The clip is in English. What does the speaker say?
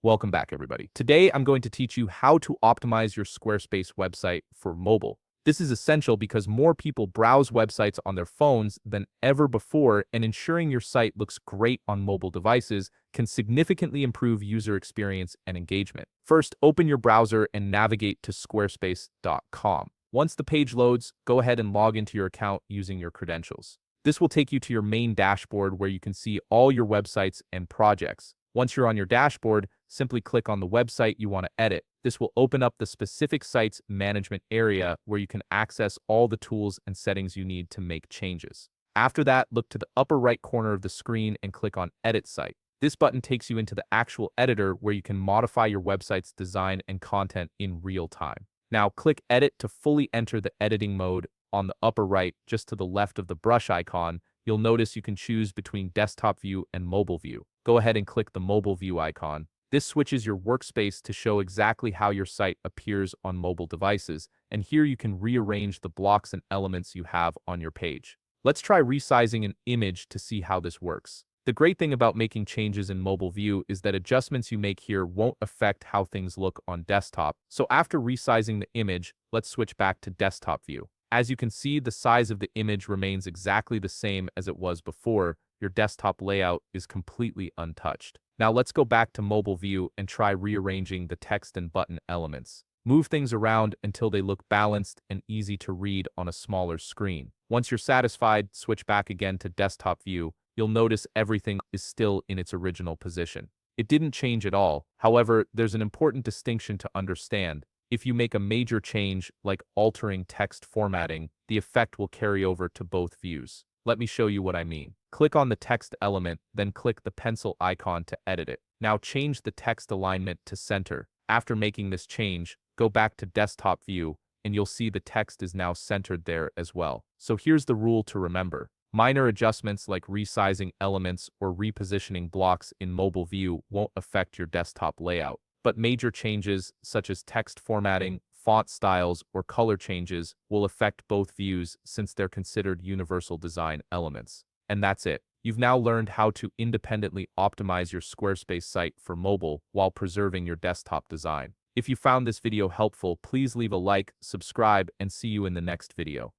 Welcome back, everybody. Today, I'm going to teach you how to optimize your Squarespace website for mobile. This is essential because more people browse websites on their phones than ever before, and ensuring your site looks great on mobile devices can significantly improve user experience and engagement. First, open your browser and navigate to squarespace.com. Once the page loads, go ahead and log into your account using your credentials. This will take you to your main dashboard where you can see all your websites and projects. Once you're on your dashboard, simply click on the website you want to edit. This will open up the specific site's management area where you can access all the tools and settings you need to make changes. After that, look to the upper right corner of the screen and click on Edit Site. This button takes you into the actual editor where you can modify your website's design and content in real time. Now click Edit to fully enter the editing mode. On the upper right, just to the left of the brush icon, you'll notice you can choose between desktop view and mobile view. Go ahead and click the mobile view icon. This switches your workspace to show exactly how your site appears on mobile devices, and here you can rearrange the blocks and elements you have on your page. Let's try resizing an image to see how this works. The great thing about making changes in mobile view is that adjustments you make here won't affect how things look on desktop. So after resizing the image, let's switch back to desktop view. As you can see, the size of the image remains exactly the same as it was before. Your desktop layout is completely untouched. Now let's go back to mobile view and try rearranging the text and button elements. Move things around until they look balanced and easy to read on a smaller screen. Once you're satisfied, switch back again to desktop view. You'll notice everything is still in its original position. It didn't change at all. However, there's an important distinction to understand. If you make a major change, like altering text formatting, the effect will carry over to both views. Let me show you what I mean. Click on the text element, then click the pencil icon to edit it. Now change the text alignment to center. After making this change, go back to desktop view, and you'll see the text is now centered there as well. So here's the rule to remember. Minor adjustments like resizing elements or repositioning blocks in mobile view won't affect your desktop layout. But major changes such as text formatting, font styles, or color changes will affect both views since they're considered universal design elements. And that's it. You've now learned how to independently optimize your Squarespace site for mobile while preserving your desktop design. If you found this video helpful, please leave a like, subscribe, and see you in the next video.